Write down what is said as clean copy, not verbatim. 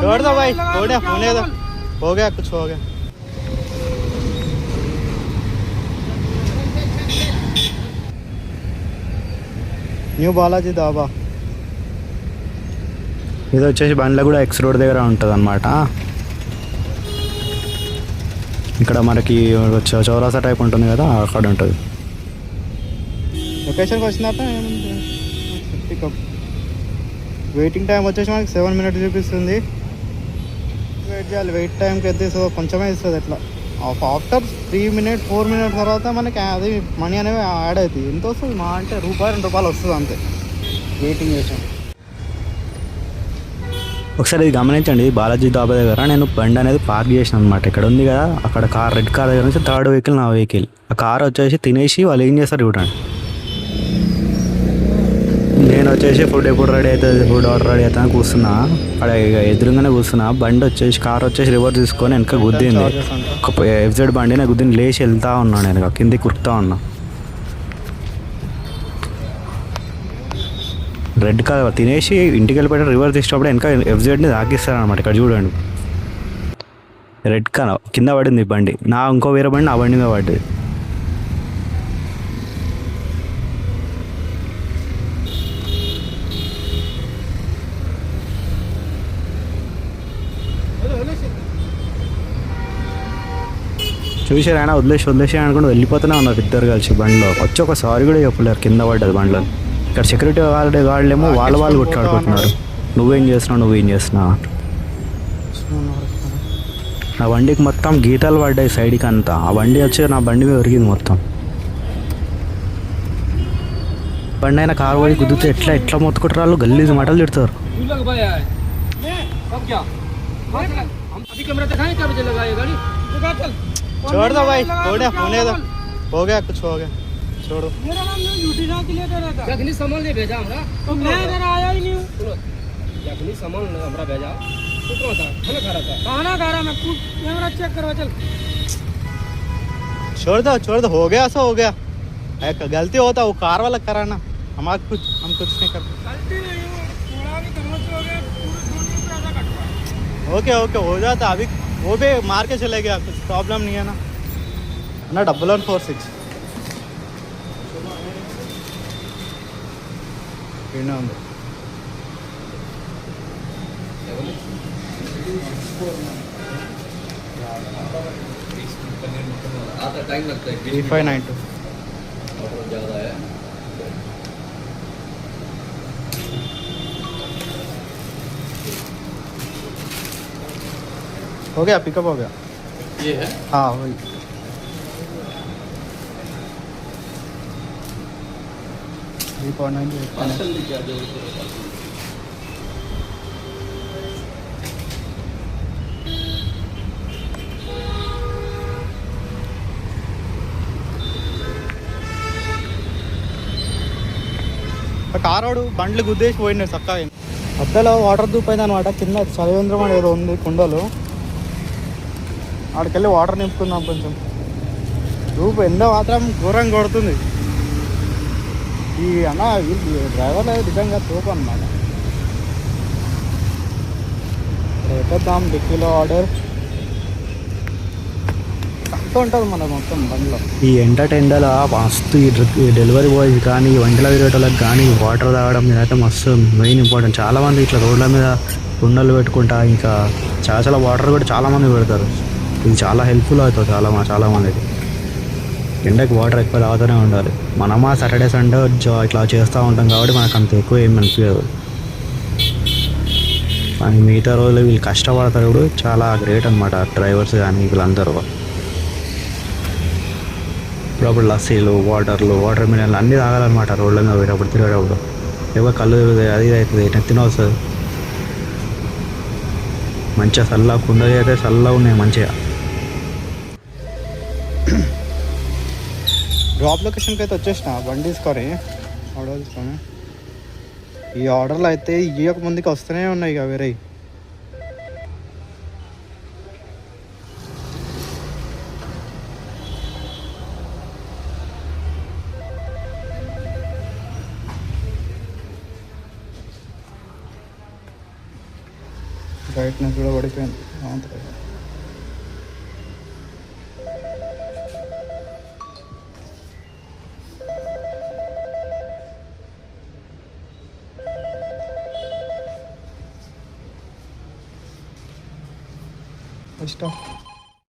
छोड़ दो भाई, हो गया, होने दो, हो गया, कुछ हो गया। న్యూ బాలాజీ దాబా ఇది వచ్చేసి బండ్ల కూడా ఎక్స్ రోడ్ దగ్గర ఉంటుంది అన్నమాట. ఇక్కడ మనకి చౌరాసా టైప్ ఉంటుంది కదా, అక్కడ ఉంటుంది. లొకేషన్కి వచ్చినాక పికప్. వెయిటింగ్ టైం వచ్చేసి మనకి 7 minutes చూపిస్తుంది. వెయిట్ చేయాలి. వెయిట్ టైంకి అయితే సో కొంచెమే ఇస్తుంది. ఎట్లా ఆఫ్టర్ 3 minutes 4 minutes తర్వాత మనకి అది మనీ అనేవి యాడ్ అవుతాయి. ఎంత వస్తుంది మా అంటే ₹1-2 వస్తుంది అంతే వెయిటింగ్ చేసాం. ఒకసారి ఇది గమనించండి, బాలాజీ దాబా దగ్గర నేను బండి అనేది పార్క్ చేసిన అనమాట. ఇక్కడ ఉంది కదా, అక్కడ కార్, రెడ్ కార్ దగ్గర నుంచి థర్డ్ వెహికల్ నా వెహికల్. ఆ కార్ వచ్చేసి తినేసి వాళ్ళు ఏం చేస్తారు చూడండి. నేను వచ్చేసి ఫుడ్ ఎప్పుడు రెడీ అవుతుంది, ఫుడ్ ఆర్డర్ రెడీ అవుతుంది అని కూర్చున్నా. అక్కడ ఎదురుగానే కూర్చున్నా. బండి వచ్చేసి కార్ వచ్చేసి రివర్స్ తీసుకొని వెనక గుద్దింది. FZ బండి నాకు గుద్దిని లేచి వెళ్తా ఉన్నాను. నేను కిందికి కురుకుతా ఉన్నా. రెడ్ కార్ తినేసి ఇంటికి వెళ్ళిపోయి రివర్స్ తీసేటప్పుడు వెనక FZని తాకిస్తారనమాట. ఇక్కడ చూడండి, రెడ్ కార్ కింద పడింది బండి. నా ఇంకో వేరే బండి నా బండి మీద పడ్డది. చూసారు ఆయన వదిలేసి అనుకుంటూ వెళ్ళిపోతూనే ఉన్నారు ఇద్దరు కలిసి బండిలో. వచ్చి ఒక సారీ కూడా చెప్పలేరు, కింద పడ్డది బండిలో. ఇక్కడ సెక్యూరిటీ గార్డులేమో వాళ్ళు కొట్లాడుకుంటున్నారు, నువ్వేం చేస్తున్నావు. నా బండికి మొత్తం గీతాలు పడ్డాయి సైడ్కి అంతా. ఆ బండి వచ్చి నా బండి మీద ఒరిగింది మొత్తం. బండి అయినా కారు పోయి గుద్దితే ఎట్లా మొత్తుకుంటారు వాళ్ళు, గల్లీజ్ మాటలు తిడతారు. छोड़ दो भाई, हो गया, होने दो, हो गया, कुछ हो गया, छोड़ो. मेरा नाम ड्यूटी जा के लिए दे रहा था. जखनी सामान ले भेजा हमरा, तो मैं इधर आया ही नहीं हूं. सुनो, जखनी सामान हमरा भेजा तो कौन था? खाना खा रहा मैं. कैमरा चेक करवा चल. छोड़ दो, हो गया सो हो गया. एक गलती होता वो कार वाला कराना, हम कुछ नहीं करते. गलती नहीं हो, थोड़ा भी करना से हो गया. पूरे 2 पैसा कटवा. ओके हो जाता. अभी वो भी मार के चले गया, कुछ प्रॉब्लम नहीं है ना. 1146 टाइम लगता है. 3592 ज़्यादा है. हो गया, पिकअप हो गया. ये है, हाँ वही. కారోడు బండ్లు గుద్దేసి పోయినాడు చక్కగా. మధ్యలో వాటర్ దూపోయింది అనమాట. కింద చలివేంద్రం అని ఏదో ఉంది కుండలు, ఆడికెళ్ళి వాటర్ నింపుకుందాం కొంచెం. రూపు ఎండ మాత్రం ఘోరంగా కొడుతుంది. ఈ అన్న డ్రైవర్లు నిజంగా తోపు అన్నమాట. రేపొద్దాం డిక్కీలో ఆర్డర్ అంత ఉంటుంది మనకు మొత్తం బండిలో. ఈ ఎంటలో మస్తు ఈ డెలివరీ బాయ్స్ కానీ, వంటల తిరిగేటోళ్ళకి కానీ వాటర్ తాగడం మీద అయితే మస్తు మెయిన్ ఇంపార్టెంట్. చాలామంది ఇట్లా రోడ్ల మీద కుండలు పెట్టుకుంటా, ఇంకా చాలా వాటర్ కూడా చాలామంది పెడతారు. ఇది చాలా హెల్ప్ఫుల్ అవుతుంది చాలామందికి. ఎండకి వాటర్ ఎక్కువ తాగుతూనే ఉండాలి. మనమా సాటర్డే సండే ఇట్లా చేస్తూ ఉంటాం కాబట్టి మనకు అంత ఎక్కువ ఏమి అనిపించదు. కానీ మిగతా రోజులు వీళ్ళు కష్టపడతారు కూడా, చాలా గ్రేట్ అనమాట డ్రైవర్స్ కానీ వీళ్ళందరూ. ఇప్పుడు లస్సీలు, వాటర్ మిలన్లు అన్నీ తాగాలన్నమాట రోడ్ల మీద పోయేటప్పుడు తిరిగేటప్పుడు. ఎక్కువ కళ్ళు తిరుగుతాయి, అది అవుతుంది, నెత్తిన వస్తుంది. మంచిగా చల్లగా కుండలు అయితే చల్లగా ఉన్నాయి మంచిగా. డ్రాప్ లొకేషన్కి అయితే వచ్చేసిన బండి తీసుకొని ఆర్డర్ తీసుకొని. ఈ ఆర్డర్లు అయితే ఇయ్యక ముందుకి వస్తూనే ఉన్నాయి ఇక వేరే. బ్రైట్నెస్ కూడా పడిపోయింది. ఇష్టం